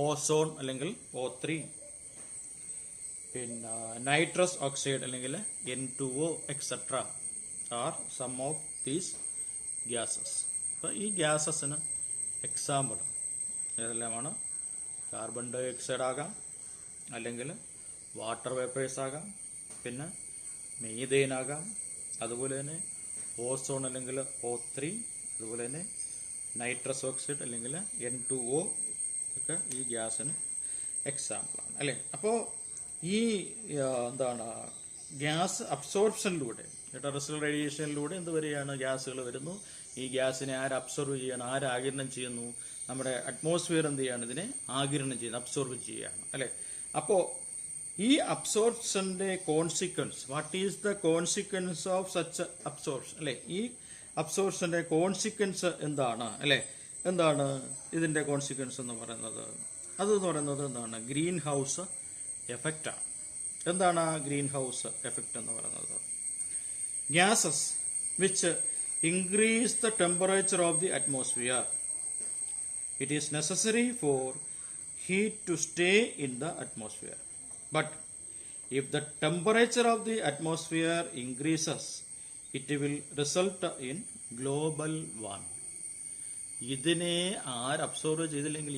ozone അല്ലെങ്കിൽ O3, പിന്നെ നൈട്രസ് ഓക്സൈഡ് അല്ലെങ്കിൽ N2O etcetera. Are some of these gases. അപ്പോൾ ഈ ഗ്യാസസിന് എക്സാമ്പിൾ ഏതെല്ലാമാണ്? കാർബൺ ഡൈ ഓക്സൈഡ് ആകാം, അല്ലെങ്കിൽ വാട്ടർ വേപ്പേഴ്സ് ആകാം, പിന്നെ മീഥെയ്ൻ ആകാം, അതുപോലെ തന്നെ ഓസോൺ അല്ലെങ്കിൽ O3, അതുപോലെ തന്നെ നൈട്രസ് ഓക്സൈഡ് അല്ലെങ്കിൽ N2O ഒക്കെ ഈ ഗ്യാസിന് എക്സാമ്പിളാണ് അല്ലേ. അപ്പോൾ ഈ എന്താണ് ഗ്യാസ് അബ്സോർപ്ഷനിലൂടെ, ടെറസ്ട്രിയൽ റേഡിയേഷനിലൂടെ എന്ത് വരികയാണ്? ഗ്യാസുകൾ വരുന്നു. ഈ ഗ്യാസിനെ ആര് അബ്സോർവ് ചെയ്യണം? ആര് ആഗിരണം ചെയ്യുന്നു? നമ്മുടെ അറ്റ്മോസ്ഫിയർ എന്ത് ചെയ്യാണ്? ഇതിനെ ആഗിരണം ചെയ്യുന്നത്, അബ്സോർവ് ചെയ്യുകയാണ് അല്ലേ. അപ്പോൾ ഈ അബ്സോർപ്ഷന്റെ consequence, what is the consequence of such absorption അല്ലേ? ഈ അബ്സോർപ്ഷന്റെ കോൺസിക്വൻസ് എന്താണ് അല്ലേ? എന്താണ് ഇതിന്റെ കോൺസിക്വൻസ് എന്ന് പറയുന്നത്? അതെന്ന് പറയുന്നത് എന്താണ്? ഗ്രീൻ ഹൗസ് എഫക്റ്റാണ്. എന്താണ് ആ ഗ്രീൻ ഹൗസ് എഫക്റ്റ് എന്ന് പറയുന്നത്? Gases which increase the temperature of the atmosphere. It is necessary for heat to stay in the atmosphere. But if the temperature of the atmosphere increases, it will result in global warming. ഇതിനെ ആര് അബ്സോർവ് ചെയ്തില്ലെങ്കിൽ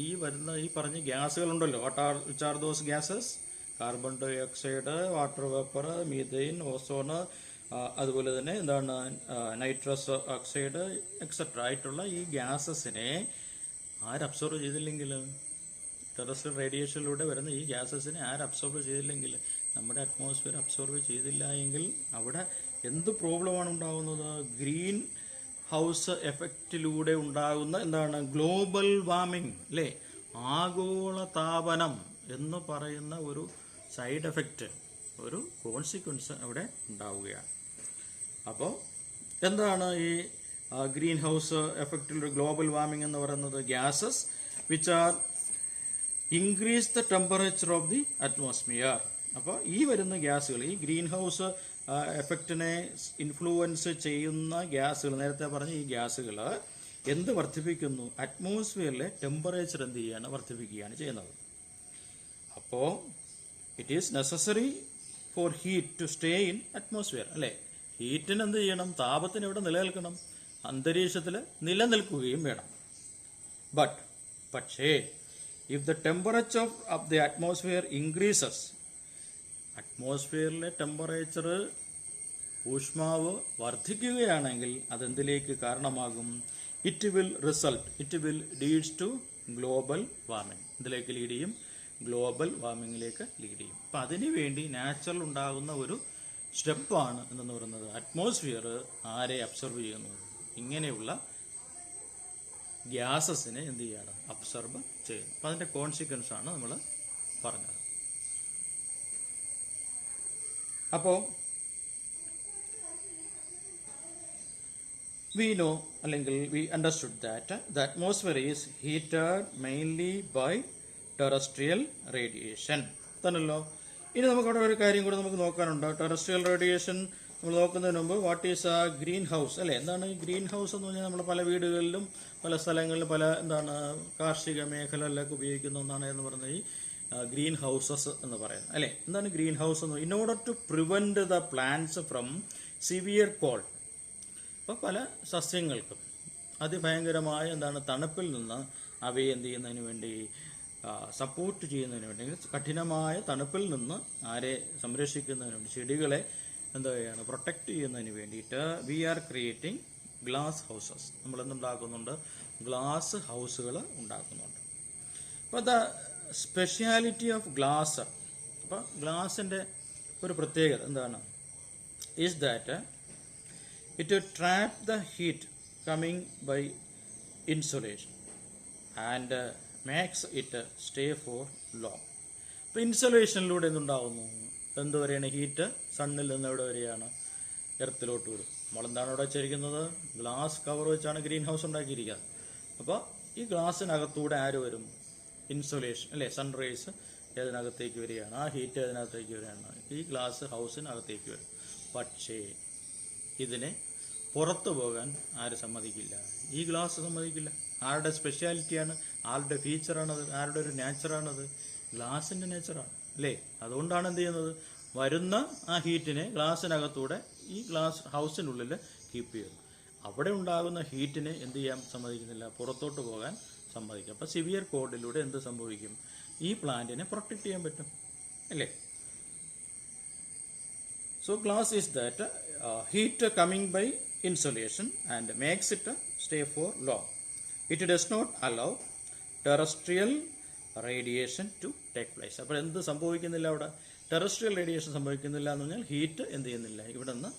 ഈ പറഞ്ഞ ഗ്യാസുകളുണ്ടല്ലോ, which are those gases? Carbon dioxide, water vapour, methane, ozone, അതുപോലെ തന്നെ എന്താണ് നൈട്രസ് ഓക്സൈഡ് എക്സെട്ര ആയിട്ടുള്ള ഈ ഗ്യാസസിനെ ആര് അബ്സോർവ് ചെയ്തില്ലെങ്കിൽ, ടെറസ്ട്രിയൽ റേഡിയേഷനിലൂടെ വരുന്ന ഈ ഗ്യാസസിനെ ആര് അബ്സോർവ് ചെയ്തില്ലെങ്കിൽ, നമ്മുടെ അറ്റ്മോസ്ഫിയർ അബ്സോർവ് ചെയ്തില്ല എങ്കിൽ അവിടെ എന്ത് പ്രോബ്ലമാണ് ഉണ്ടാകുന്നത്? ഗ്രീൻ ഹൗസ് എഫക്റ്റിലൂടെ ഉണ്ടാകുന്ന എന്താണ്? ഗ്ലോബൽ വാർമിംഗ് അല്ലേ, ആഗോള താപനം എന്ന് പറയുന്ന ഒരു സൈഡ് എഫക്റ്റ്, ഒരു കോൺസിക്വൻസ് അവിടെ ഉണ്ടാവുകയാണ്. അപ്പോൾ എന്താണ് ഈ ഗ്രീൻ ഹൗസ് എഫക്റ്റിലൂടെ ഗ്ലോബൽ വാർമിംഗ് എന്ന് പറയുന്നത്? Gases which are increase the temperature of the atmosphere. അപ്പോൾ ഈ വരുന്ന ഗ്യാസുകൾ, ഈ ഗ്രീൻ ഹൗസ് എഫക്റ്റിനെ ഇൻഫ്ലുവൻസ് ചെയ്യുന്ന ഗ്യാസുകൾ, നേരത്തെ പറഞ്ഞ ഈ ഗ്യാസുകൾ എന്ത് വർദ്ധിപ്പിക്കുന്നു? അറ്റ്മോസ്ഫിയറിലെ ടെമ്പറേച്ചർ എന്ത് ചെയ്യുകയാണ്? വർദ്ധിപ്പിക്കുകയാണ് ചെയ്യുന്നത്. അപ്പോൾ it is necessary for heat to stay in atmosphere അല്ലേ. ഹീറ്റിന് എന്ത് ചെയ്യണം? താപത്തിന് ഇവിടെ നിലനിൽക്കണം, അന്തരീക്ഷത്തിൽ നിലനിൽക്കുകയും വേണം. പക്ഷേ if the temperature of the atmosphere increases, അറ്റ്മോസ്ഫിയറിലെ ടെമ്പറേച്ചർ, ഊഷ്മാവ് വർദ്ധിക്കുകയാണെങ്കിൽ അതെന്തിലേക്ക് കാരണമാകും? It will leads to global warming. ഇതിലേക്ക് ലീഡ് ചെയ്യും, ഗ്ലോബൽ വാർമിങ്ങിലേക്ക് ലീഡ് ചെയ്യും. അപ്പം അതിനു വേണ്ടി നാച്ചുറൽ ഉണ്ടാകുന്ന ഒരു സ്റ്റെപ്പാണ് എന്തെന്ന് പറയുന്നത്, അറ്റ്മോസ്ഫിയർ ആരെ അബ്സർവ് ചെയ്യുന്നു? ഇങ്ങനെയുള്ള ഗ്യാസസിനെ എന്ത് ചെയ്യാണ്? അബ്സർവ് ചെയ്യുന്നു. അപ്പം അതിന്റെ കോൺസിക്വൻസ് ആണ് നമ്മൾ പറഞ്ഞത്. അപ്പോൾ we know അല്ലെങ്കിൽ we understood that the atmosphere is heated mainly by terrestrial radiation തന്നല്ലോ. ഇനി നമുക്ക് അവിടെ ഒരു കാര്യം കൂടെ നമുക്ക് നോക്കാനുണ്ട്. ടെറസ്ട്രിയൽ റേഡിയേഷൻ നമ്മൾ നോക്കുന്നതിന് മുമ്പ് വാട്ട് ഈസ് ആ ഗ്രീൻ ഹൗസ് അല്ലേ? എന്താണ് ഈ ഗ്രീൻ ഹൗസ് എന്ന് പറഞ്ഞാൽ നമ്മൾ പല വീടുകളിലും പല സ്ഥലങ്ങളിലും പല എന്താണ് കാർഷിക മേഖലകളിലൊക്കെ ഉപയോഗിക്കുന്ന ഒന്നാണ് എന്ന് പറയുന്നത് ഈ ഗ്രീൻ ഹൗസസ് എന്ന് പറയുന്നത് അല്ലേ. എന്താണ് ഗ്രീൻ ഹൗസ് എന്ന്? In order to prevent the plants from severe cold. അപ്പോൾ പല സസ്യങ്ങൾക്കും അതിഭയങ്കരമായ എന്താണ് തണുപ്പിൽ നിന്ന് അവയെ എന്ത് ചെയ്യുന്നതിന് വേണ്ടി, സപ്പോർട്ട് ചെയ്യുന്നതിന് വേണ്ടി, കഠിനമായ തണുപ്പിൽ നിന്ന് ആരെ സംരക്ഷിക്കുന്നതിന് വേണ്ടി, ചെടികളെ എന്താ പറയുകയാണ് പ്രൊട്ടക്റ്റ് ചെയ്യുന്നതിന് വേണ്ടിയിട്ട് we are creating glass houses. നമ്മൾ എന്തുണ്ടാക്കുന്നുണ്ട്? ഗ്ലാസ് ഹൗസുകൾ ഉണ്ടാക്കുന്നുണ്ട്. അപ്പോൾ ദ സ്പെഷ്യാലിറ്റി ഓഫ് ഗ്ലാസ്, അപ്പോൾ ഗ്ലാസിൻ്റെ ഒരു പ്രത്യേകത എന്താണ്? Is that it trap the heat coming by insolation and makes it stay for long. അപ്പോൾ ഇൻസുലേഷനിലൂടെ എന്തുണ്ടാവുന്നു? എന്ത് വരെയാണ്? ഹീറ്റ് സണ്ണിൽ നിന്ന് എവിടെ വരെയാണ്? എർത്തിലോട്ട് വരും. നമ്മളെന്താണ് ഇവിടെ വെച്ചിരിക്കുന്നത്? ഗ്ലാസ് കവർ വെച്ചാണ് ഗ്രീൻ ഹൗസ് ഉണ്ടാക്കിയിരിക്കുന്നത്. അപ്പോൾ ഈ ഗ്ലാസ്സിനകത്തൂടെ ആര് വരും? ഇൻസുലേഷൻ അല്ലേ, സൺറൈസ് ഏതിനകത്തേക്ക് വരികയാണ്? ആ ഹീറ്റ് അതിനകത്തേക്ക് വരികയാണ്, ഈ ഗ്ലാസ് ഹൗസിനകത്തേക്ക് വരും. പക്ഷേ ഇതിനെ പുറത്തു പോകാൻ ആര് സമ്മതിക്കില്ല? ഈ ഗ്ലാസ് സമ്മതിക്കില്ല. ആരുടെ സ്പെഷ്യാലിറ്റിയാണ്? ആരുടെ ഫീച്ചറാണത്? ആരുടെ ഒരു നേച്ചറാണത്? ഗ്ലാസിൻ്റെ നേച്ചറാണ് അല്ലേ. അതുകൊണ്ടാണ് എന്ത് ചെയ്യുന്നത്? വരുന്ന ആ ഹീറ്റിനെ ഗ്ലാസ്സിനകത്തൂടെ ഈ ഗ്ലാസ് ഹൗസിനുള്ളിൽ കീപ്പ് ചെയ്യുന്നു. അവിടെ ഉണ്ടാകുന്ന ഹീറ്റിനെ എന്ത് ചെയ്യാൻ സമ്മതിക്കുന്നില്ല, പുറത്തോട്ട് പോകാൻ സമ്മതിക്കും. അപ്പോൾ സിവിയർ കോഡിലൂടെ എന്ത് സംഭവിക്കും, ഈ പ്ലാന്റിനെ പ്രൊട്ടക്റ്റ് ചെയ്യാൻ പറ്റും അല്ലേ. So glass is that heat coming by insulation and makes it stay for long. It does not allow terrestrial radiation to take place. അപ്പോൾ എന്ത് സംഭവിക്കുന്നില്ല, അവിടെ ടെറസ്ട്രിയൽ റേഡിയേഷൻ സംഭവിക്കുന്നില്ല എന്ന് പറഞ്ഞാൽ ഹീറ്റ് എന്ത് ചെയ്യുന്നില്ല, ഇവിടെ നിന്ന്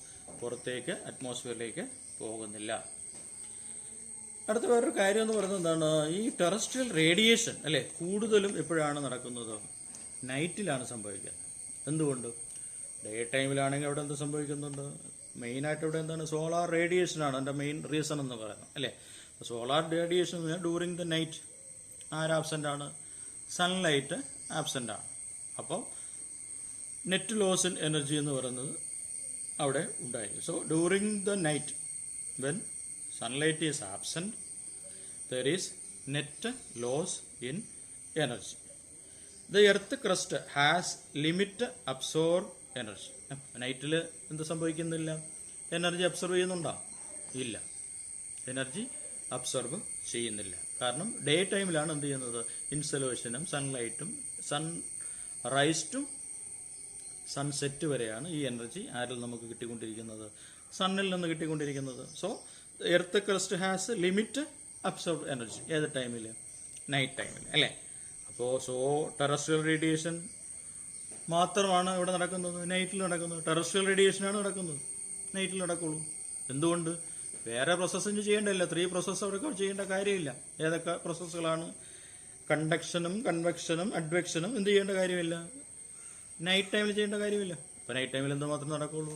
പുറത്തേക്ക് അറ്റ്മോസ്ഫിയറിലേക്ക് പോകുന്നില്ല. അടുത്ത വേറൊരു കാര്യം എന്ന് പറയുന്നത് എന്താണ്, ഈ ടെറസ്ട്രിയൽ റേഡിയേഷൻ അല്ലേ കൂടുതലും എപ്പോഴാണ് നടക്കുന്നത്, നൈറ്റിലാണ് സംഭവിക്കുന്നത്. എന്തുകൊണ്ട്, ഡേ ടൈമിലാണെങ്കിൽ അവിടെ എന്ത് സംഭവിക്കുന്നുണ്ട്, മെയിനായിട്ട് ഇവിടെ എന്താണ്, സോളാർ റേഡിയേഷനാണ് എൻ്റെ മെയിൻ റീസൺ എന്ന് പറയുന്നത് അല്ലേ. സോളാർ റേഡിയേഷൻ എന്ന് പറഞ്ഞാൽ ഡ്യൂറിങ് ദ നൈറ്റ് ആബ്സെൻ്റ് ആണ്, സൺലൈറ്റ് ആബ്സെൻ്റ് ആണ്. അപ്പോൾ നെറ്റ് ലോസ് ഇൻ എനർജി എന്ന് പറയുന്നത് അവിടെ ഉണ്ടായിരിക്കും. So during the night when sunlight is absent there is net loss in energy. The earth crust has limit absorb energy. നൈറ്റിൽ എന്ത് സംഭവിക്കുന്നില്ല, എനർജി അബ്സർവ് ചെയ്യുന്നുണ്ടോ, ഇല്ല, എനർജി അബ്സർവ് ചെയ്യുന്നില്ല. കാരണം ഡേ ടൈമിലാണ് എന്ത് ചെയ്യുന്നത്, ഇൻസൊലേഷനും സൺലൈറ്റും സൺ റൈസ് ടു സൺസെറ്റ് വരെയാണ് ഈ എനർജി ആരിൽ നമുക്ക് കിട്ടിക്കൊണ്ടിരിക്കുന്നത്, സണ്ണിൽ നിന്ന് കിട്ടിക്കൊണ്ടിരിക്കുന്നത്. So earth crust has limit absorb energy. ഏത് ടൈമിൽ, നൈറ്റ് ടൈമിൽ അല്ലേ. അപ്പോൾ സോ ടെറസ്ട്രിയൽ റേഡിയേഷൻ മാത്രമാണ് ഇവിടെ നടക്കുന്നത്, നൈറ്റിൽ നടക്കുന്നത്. ടെറസ്ട്രിയൽ റേഡിയേഷനാണ് നടക്കുന്നത്, നൈറ്റിൽ നടക്കുള്ളൂ. എന്തുകൊണ്ട്, വേറെ പ്രോസസ്സിങ് ചെയ്യേണ്ടതില്ല, 3 പ്രോസസ്സ് അവിടെ ചെയ്യേണ്ട കാര്യമില്ല. ഏതൊക്കെ പ്രോസസ്സുകളാണ്, കണ്ടക്ഷനും കൺവെക്ഷനും അഡ്വെക്ഷനും എന്ത് ചെയ്യേണ്ട കാര്യമില്ല, നൈറ്റ് ടൈമിൽ ചെയ്യേണ്ട കാര്യമില്ല. അപ്പോൾ നൈറ്റ് ടൈമിൽ എന്ത് മാത്രം നടക്കുള്ളൂ,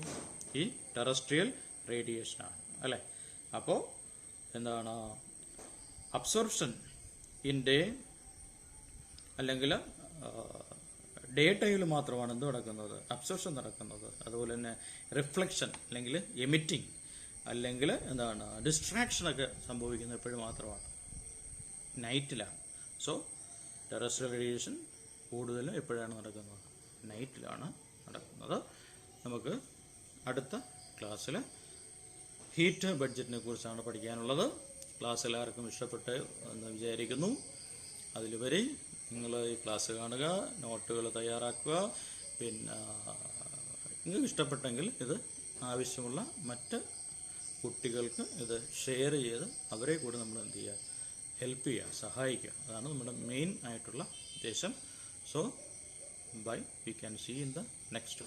ഈ ടെറസ്ട്രിയൽ റേഡിയേഷനാണ് അല്ലേ. അപ്പോൾ എന്താണ്, അബ്സോർപ്ഷൻ ഇൻ ഡേ അല്ലെങ്കിൽ ഡേ ടൈമിൽ മാത്രമാണ് എന്ത് നടക്കുന്നത്, അബ്സോർപ്ഷൻ നടക്കുന്നത്. അതുപോലെ തന്നെ റിഫ്ലക്ഷൻ അല്ലെങ്കിൽ എമിറ്റിംഗ് അല്ലെങ്കിൽ എന്താണ് ഡിസ്ട്രാക്ഷനൊക്കെ സംഭവിക്കുന്നത് എപ്പോഴും മാത്രമാണ്, നൈറ്റിലാണ്. സോ ടെറസ്ട്രിയൽ റേഡിയേഷൻ കൂടുതലും എപ്പോഴാണ് നടക്കുന്നത്, നൈറ്റിലാണ് നടക്കുന്നത്. നമുക്ക് അടുത്ത ക്ലാസ്സിൽ ഹീറ്റ് ബഡ്ജറ്റിനെ കുറിച്ചാണ് പഠിക്കാനുള്ളത്. ക്ലാസ് എല്ലാവർക്കും ഇഷ്ടപ്പെട്ട് എന്ന് വിചാരിക്കുന്നു. അതിലുപരി നിങ്ങൾ ഈ ക്ലാസ് കാണുക, നോട്ടുകൾ തയ്യാറാക്കുക. പിന്നെ നിങ്ങൾക്ക് ഇഷ്ടപ്പെട്ടെങ്കിൽ ഇത് ആവശ്യമുള്ള മറ്റ് കുട്ടികൾക്ക് ഇത് ഷെയർ ചെയ്ത് അവരെ കൂടെ നമ്മൾ എന്ത് ചെയ്യുക, ഹെൽപ്പ് ചെയ്യുക, സഹായിക്കുക. അതാണ് നമ്മുടെ മെയിൻ ആയിട്ടുള്ള ഉദ്ദേശം. So bye, we can see in the next.